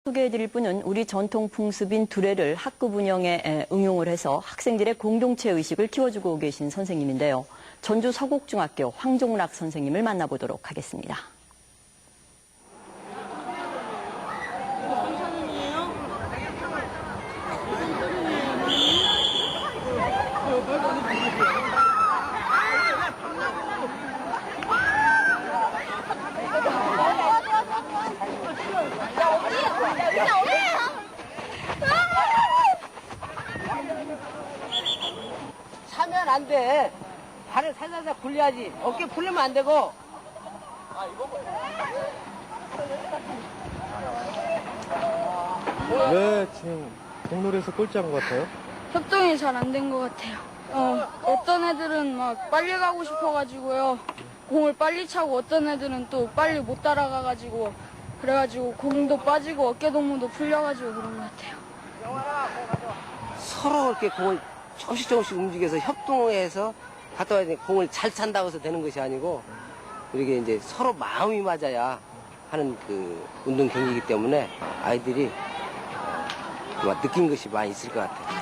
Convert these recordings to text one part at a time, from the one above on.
소개해드릴 분은 우리 전통 풍습인 두레를 학급 운영에 응용을 해서 학생들의 공동체 의식을 키워주고 계신 선생님인데요. 전주 서곡중학교 황종락 선생님을 만나보도록 하겠습니다. 차면 안 돼. 발을 살살살 굴려야지. 어깨 풀리면 안 되고. 왜 지금 공놀이에서 꼴찌한 것 같아요? 협동이 잘 안 된 것 같아요. 어떤 애들은 막 빨리 가고 싶어가지고요. 공을 빨리 차고 어떤 애들은 또 빨리 못 따라가가지고 그래가지고 공도 빠지고 어깨 동무도 풀려가지고 그런 것 같아요. 서로 이렇게 공을 조금씩 움직여서 협동해서 갔다 와야 돼. 공을 잘 찬다고 해서 되는 것이 아니고 이렇게 이제 서로 마음이 맞아야 하는 그 운동 경기이기 때문에 아이들이 느낀 것이 많이 있을 것 같아요.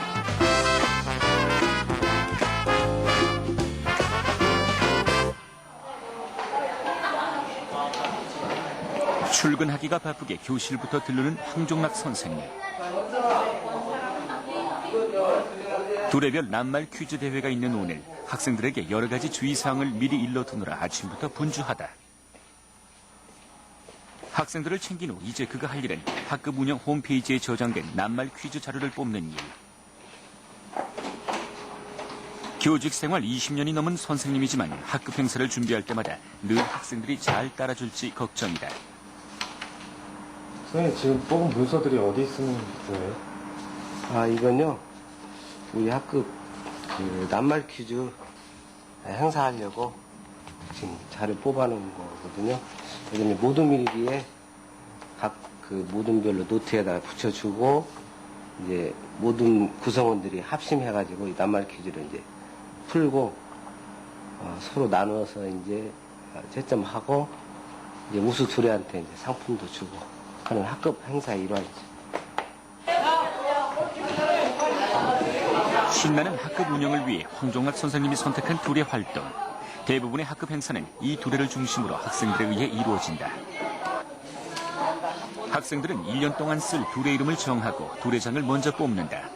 출근하기가 바쁘게 교실부터 들르는 황종락 선생님. 두레별 낱말 퀴즈 대회가 있는 오늘 학생들에게 여러 가지 주의사항을 미리 일러두느라 아침부터 분주하다. 학생들을 챙긴 후 이제 그가 할 일은 학급 운영 홈페이지에 저장된 낱말 퀴즈 자료를 뽑는 일. 교직 생활 20년이 넘은 선생님이지만 학급 행사를 준비할 때마다 늘 학생들이 잘 따라줄지 걱정이다. 선생님 지금 뽑은 문서들이 어디 쓰는 거예요? 이건요. 우리 학급 그 낱말 퀴즈 행사하려고 지금 자료 뽑아놓은 거거든요. 여기는 모둠 일기에 각 그 모둠별로 노트에다가 붙여주고 이제 모든 구성원들이 합심해가지고 이 낱말 퀴즈를 이제 풀고 서로 나누어서 이제 채점하고 이제 우수 두레한테 이제 상품도 주고 하는 학급 행사의 일환이죠. 신나는 학급 운영을 위해 황종락 선생님이 선택한 두레 활동. 대부분의 학급 행사는 이 두레를 중심으로 학생들에 의해 이루어진다. 학생들은 1년 동안 쓸 두레 이름을 정하고 두레장을 먼저 뽑는다.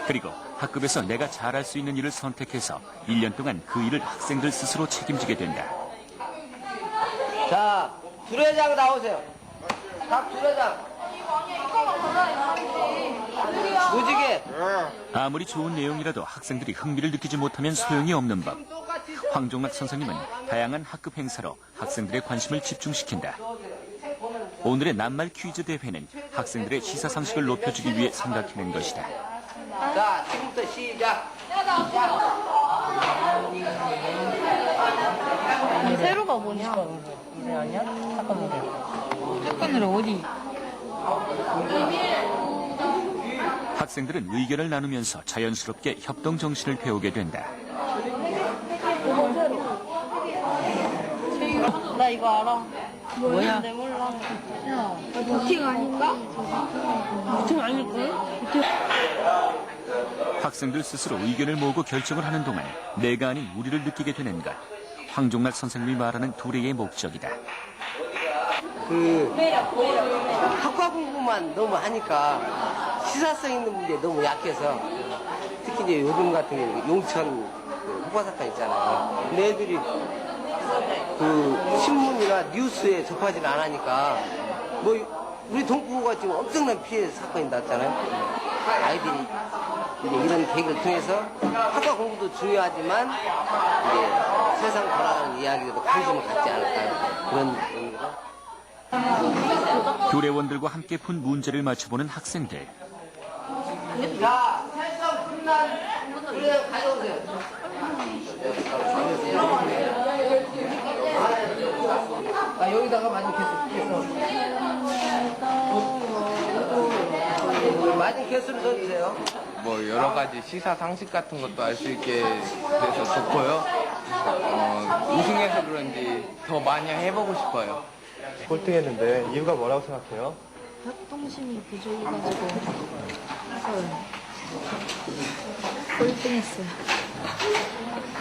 그리고 학급에서 내가 잘할 수 있는 일을 선택해서 1년 동안 그 일을 학생들 스스로 책임지게 된다. 자, 두레장 나오세요. 각 두레장. 무지개. 아무리 좋은 내용이라도 학생들이 흥미를 느끼지 못하면 소용이 없는 법. 황종락 선생님은 다양한 학급 행사로 학생들의 관심을 집중시킨다. 오늘의 낱말 퀴즈 대회는 학생들의 시사상식을 높여주기 위해 생각해낸 것이다. 자, 지금부터 시작. 세로가 뭐냐? 잠깐만 어디? 학생들은 의견을 나누면서 자연스럽게 협동 정신을 배우게 된다. 나 이거 알아. 뭐야? 내 몰라. 버팅 아닌가? 버팅 아닐까? 학생들 스스로 의견을 모으고 결정을 하는 동안 내가 아닌 우리를 느끼게 되는 것. 황종락 선생님이 말하는 두레의 목적이다. 학과 공부만 너무 하니까 시사성 있는 문제에 너무 약해서 특히 이제 요즘 같은 경우 용천 그 폭파사건 있잖아요. 근데 애들이 그 신문이나 뉴스에 접하지는 않으니까 우리 동부가 지금 엄청난 피해 사건이 났잖아요. 아이들이 이제 이런 계기를 통해서 학과 공부도 중요하지만 이제 세상 돌아가는 이야기에도 관심을 갖지 않을까 그런 의미로. 두레원들과 함께 푼 문제를 맞춰보는 학생들. 자, 살성 끝난 두레 가져오세요. 여기다가 맞은 개수. 맞은 개수를 넣어주세요. 뭐 여러 가지 시사 상식 같은 것도 알 수 있게 돼서 좋고요. 우승해서 그런지 더 많이 해보고 싶어요. 꼴등했는데 이유가 뭐라고 생각해요? 협동심이 부족해가지고 꼴등했어요.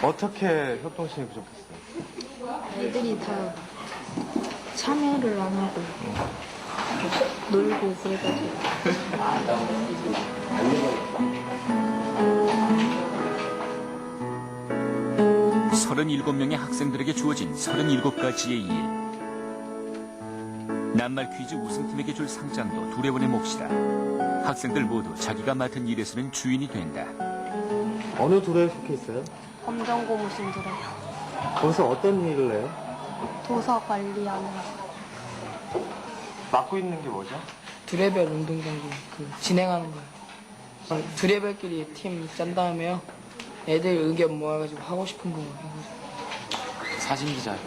어떻게 협동심이 부족했어요? 애들이 다 참여를 안 하고 놀고 그래가지고 37명의 학생들에게 주어진 37가지의 일. 낱말 퀴즈 우승팀에게 줄 상장도 두레번의 몫이다. 학생들 모두 자기가 맡은 일에서는 주인이 된다. 어느 도로에 속해 있어요? 검정고무신들어요. 거기서 어떤 일을 해요? 도서 관리하는 맡고 있는 게 뭐죠? 두레벨 운동경기 진행하는 거예요. 두레벨끼리 팀 짠 다음에요. 애들 의견 모아가지고 하고 싶은 거 해가지고. 사진 기자예요.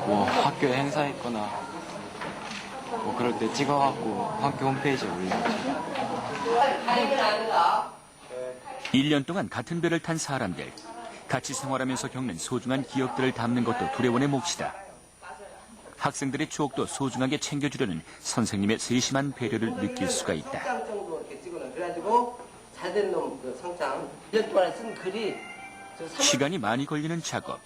뭐 학교에 행사 있거나 뭐 그럴 때 찍어갖고 학교 홈페이지에 올리는 거죠. 1년 동안 같은 배를 탄 사람들, 같이 생활하면서 겪는 소중한 기억들을 담는 것도 두레번의 몫이다. 학생들의 추억도 소중하게 챙겨주려는 선생님의 세심한 배려를 느낄 수가 있다. 상장 정도 이렇게 찍어놓은 그래가지고 잘된 놈 그 상장 1년 동안에 쓴 글이 시간이 많이 걸리는 작업.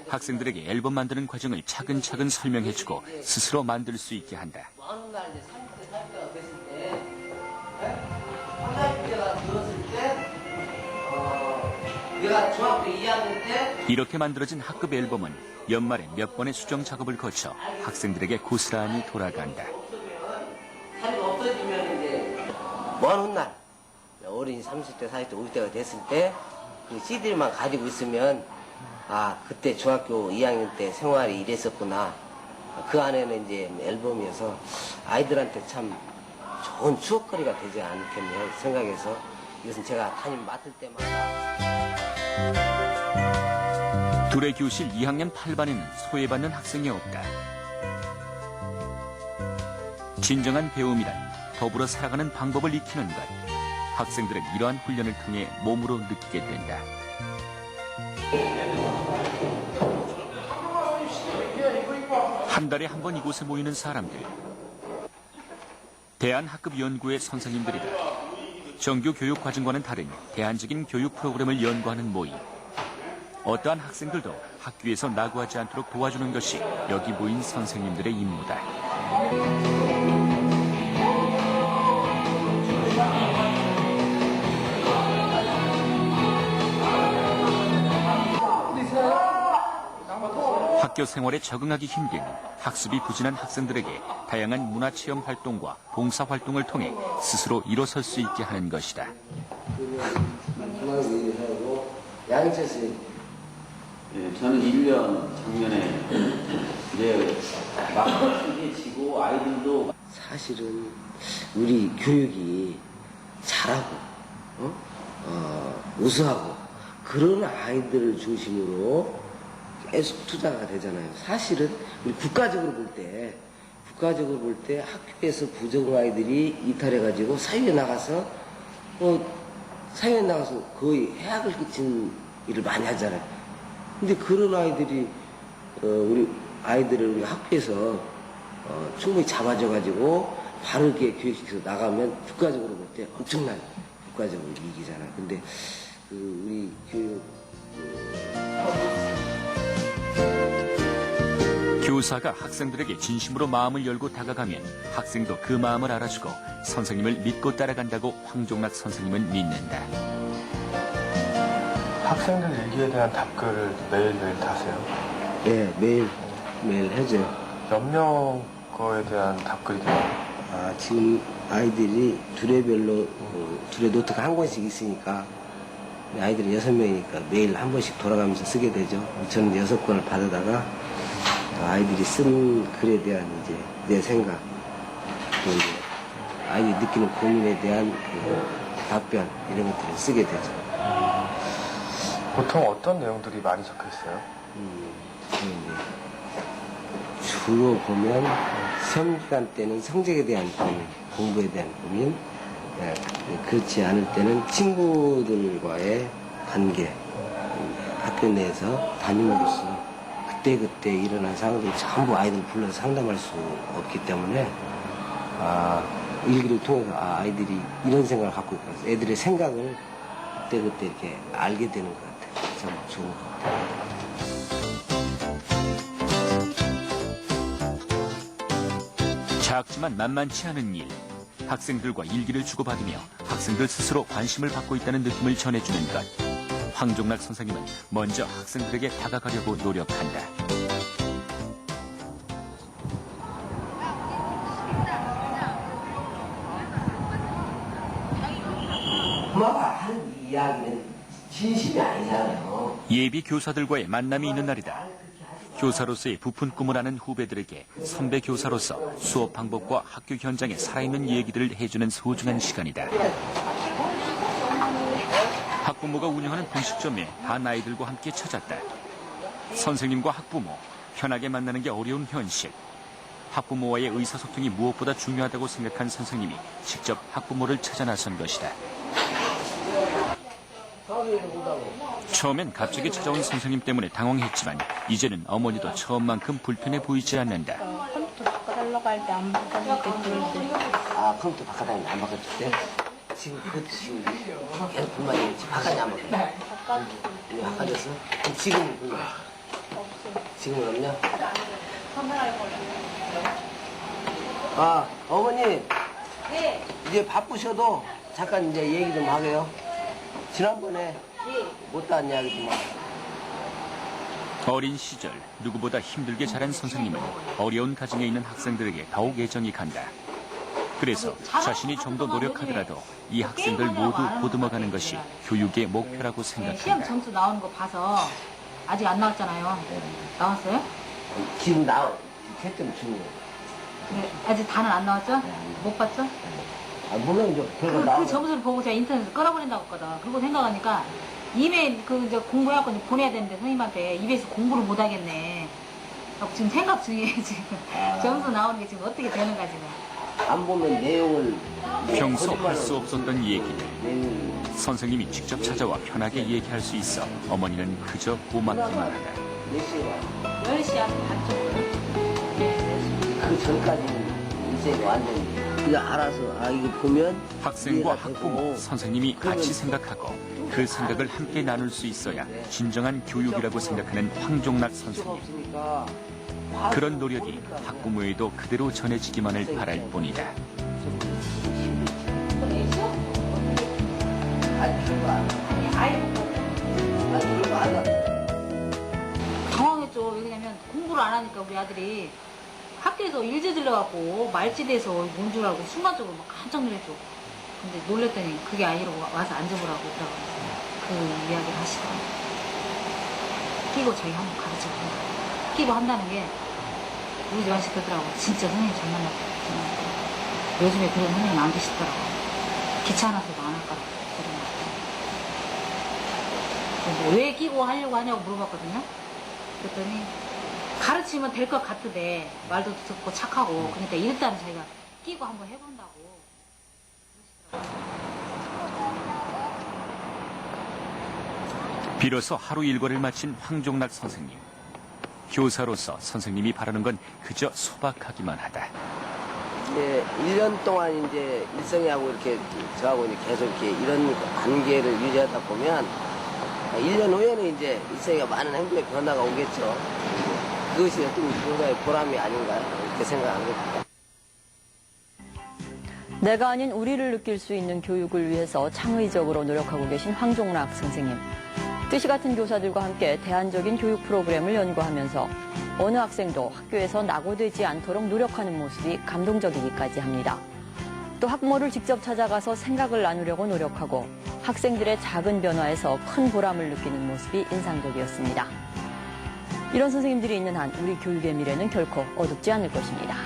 학생들에게 앨범 만드는 과정을 차근차근 설명해주고 스스로 만들 수 있게 한다. 어느 날 이제 30대 40대가 됐을 때 30대가 들었을 때 내가 중학교 2학년 때 이렇게 만들어진 학급 앨범은 연말에 몇 번의 수정 작업을 거쳐 학생들에게 고스란히 돌아간다. 살이 없어지면 이제 먼 훗날 어린이 30대 40대 50대가 됐을 때 그 CD만 가지고 있으면 아 그때 중학교 2학년 때 생활이 이랬었구나. 그 안에는 이제 앨범이어서 아이들한테 참 좋은 추억거리가 되지 않겠냐 생각해서 이것은 제가 담임 맡을 때마다 둘의 교실 2학년 8반에는 소외받는 학생이 없다. 진정한 배움이란 더불어 살아가는 방법을 익히는 것. 학생들은 이러한 훈련을 통해 몸으로 느끼게 된다. 한 달에 한 번 이곳에 모이는 사람들. 대한학급연구의 선생님들이다. 정규 교육 과정과는 다른 대안적인 교육 프로그램을 연구하는 모임. 어떠한 학생들도 학교에서 낙오하지 않도록 도와주는 것이 여기 모인 선생님들의 임무다. 학교 생활에 적응하기 힘든 학습이 부진한 학생들에게 다양한 문화체험 활동과 봉사 활동을 통해 스스로 일어설 수 있게 하는 것이다. 양희철 씨. 예, 저는 1년 작년에 이제 막 지고 아이들도 사실은 우리 교육이 잘하고 우수하고 그런 아이들을 중심으로 계속 투자가 되잖아요. 사실은 우리 국가적으로 볼 때 학교에서 부정 아이들이 이탈해가지고 사회에 나가서 거의 해악을 끼친 일을 많이 하잖아요. 근데 그런 아이들이 우리 아이들을 우리 학교에서 충분히 잡아줘가지고 바르게 교육시켜서 나가면 국가적으로 볼 때 엄청난 국가적으로 이익이잖아요. 근데 우리 교육 교사가 학생들에게 진심으로 마음을 열고 다가가면 학생도 그 마음을 알아주고 선생님을 믿고 따라간다고 황종락 선생님은 믿는다. 학생들 일기에 대한 답글을 매일매일 다세요? 네, 매일 해줘요. 몇 명 거에 대한 답글이 돼요? 지금 아이들이 두레별로 두레 노트가 한 권씩 있으니까 아이들이 6명이니까 매일 한 번씩 돌아가면서 쓰게 되죠. 저는 6권을 받아다가 아이들이 쓴 글에 대한 이제 내 생각, 또 이제 아이들이 느끼는 고민에 대한 답변 이런 것들을 쓰게 되죠. 보통 어떤 내용들이 많이 적혀 있어요? 주로 보면 시험 기간 때는 성적에 대한 고민, 공부에 대한 고민, 그렇지 않을 때는 친구들과의 관계, 학교 내에서 담임으로서 그때 일어난 상황들 전부 아이들 불러서 상담할 수 없기 때문에 일기를 통해서 아이들이 이런 생각을 갖고 있구나. 애들의 생각을 그때그때 이렇게 알게 되는 것 같아요. 참 좋은 것 같아요. 작지만 만만치 않은 일. 학생들과 일기를 주고받으며 학생들 스스로 관심을 받고 있다는 느낌을 전해주는 것. 황종락 선생님은 먼저 학생들에게 다가가려고 노력한다. 엄마가 하는 이야기는 진심이 아니잖아요. 예비 교사들과의 만남이 있는 날이다. 교사로서의 부푼 꿈을 아는 후배들에게 선배 교사로서 수업 방법과 학교 현장의 살아있는 얘기들을 해주는 소중한 시간이다. 학부모가 운영하는 분식점에 반 아이들과 함께 찾았다. 선생님과 학부모, 편하게 만나는 게 어려운 현실. 학부모와의 의사소통이 무엇보다 중요하다고 생각한 선생님이 직접 학부모를 찾아 나선 것이다. 처음엔 갑자기 찾아온 선생님 때문에 당황했지만 이제는 어머니도 처음만큼 불편해 보이지 않는다. 컴퓨터 바꿔달라고 할 때 안 바꿔줄 때 그럴 때. 컴퓨터 바꿔달라고 안 바꿔줄 때? 지금 그것도 지금 계속 불만이 있지. 바꿔냐 안 바꿔냐? 바꿔줬어? 그럼 지금은 불만? 없어. 지금은 없냐? 어머니. 네. 이제 바쁘셔도 잠깐 이제 얘기 좀 하게요. 지난번에 못다한 이야기 좀 하고. 어린 시절 누구보다 힘들게 자란 선생님은 어려운 가정에 있는 학생들에게 더욱 애정이 간다. 그래서 자신이 좀 더 노력하더라도 이 학생들 모두 보듬어가는 것이 교육의 목표라고 생각한다. 시험 점수 나오는 거 봐서 아직 안 나왔잖아요. 나왔어요? 지금 채점 중이에요. 네, 아직 다는 안 나왔죠? 못 봤죠? 물론 이제 결과 나오고. 그 점수를 보고 제가 인터넷에서 끌어버린다고 했거든. 그러고 생각하니까 이메일 이제 공부해갖고 이제 보내야 되는데 선생님한테 입에서 공부를 못 하겠네. 지금 생각 중이에요 지금. 점수 나오는 게 지금 어떻게 되는가 지금. 안 보면 내용을 평소 할 수 없었던 얘기를 선생님이 직접 찾아와 편하게 얘기할 수 있어 어머니는 그저 고맙기만 하다. 10시 반 정도. 그 전까지는 이제 완전히 그냥 알아서 이거 보면 학생과 학부모, 선생님이 같이 생각하고 그 생각을 함께 나눌 수 있어야 진정한 교육이라고 생각하는 황종락 선생님. 그런 노력이 학부모에도 그대로 전해지기만을 바랄 뿐이다. 당황했죠. 왜냐면 공부를 안 하니까 우리 아들이 학교에서 일제 들려갖고 말지대에서 뭔 줄 알고 순간적으로 막 깜짝 놀랐죠. 근데 놀랬더니 그게 아니라고 와서 앉아보라고 그러더라고요. 그 이야기를 하시더라고요. 끼고 자기 한번 가르쳐본다. 끼고 한다는 게 우리 집 아저씨 그러더라고요. 진짜 선생님 잘 만났다. 요즘에 그런 선생님 안 계시더라고요. 귀찮아서도 안 할 거라고 그러더라고요. 왜 끼고 하려고 하냐고 물어봤거든요. 그랬더니 가르치면 될 것 같으대. 말도 듣고 착하고. 그러니까 일단 자기가 끼고 한번 해본다고. 비로소 하루 일과를 마친 황종락 선생님. 교사로서 선생님이 바라는 건 그저 소박하기만 하다. 이제 1년 동안 이제 일성이하고 이렇게 저하고 이제 계속 이렇게 이런 관계를 유지하다 보면 1년 후에는 이제 일성이가 많은 행동의 변화가 오겠죠. 그것이 좀 교사의 보람이 아닌가 이렇게 생각합니다. 내가 아닌 우리를 느낄 수 있는 교육을 위해서 창의적으로 노력하고 계신 황종락 선생님. 뜻이 같은 교사들과 함께 대안적인 교육 프로그램을 연구하면서 어느 학생도 학교에서 낙오되지 않도록 노력하는 모습이 감동적이기까지 합니다. 또 학부모를 직접 찾아가서 생각을 나누려고 노력하고 학생들의 작은 변화에서 큰 보람을 느끼는 모습이 인상적이었습니다. 이런 선생님들이 있는 한 우리 교육의 미래는 결코 어둡지 않을 것입니다.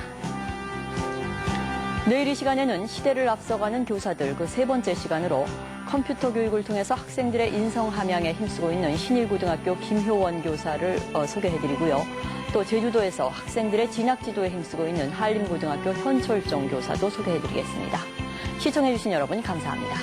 내일 이 시간에는 시대를 앞서가는 교사들 그 세 번째 시간으로 컴퓨터 교육을 통해서 학생들의 인성 함양에 힘쓰고 있는 신일고등학교 김효원 교사를 소개해드리고요. 또 제주도에서 학생들의 진학 지도에 힘쓰고 있는 한림고등학교 현철정 교사도 소개해드리겠습니다. 시청해주신 여러분 감사합니다.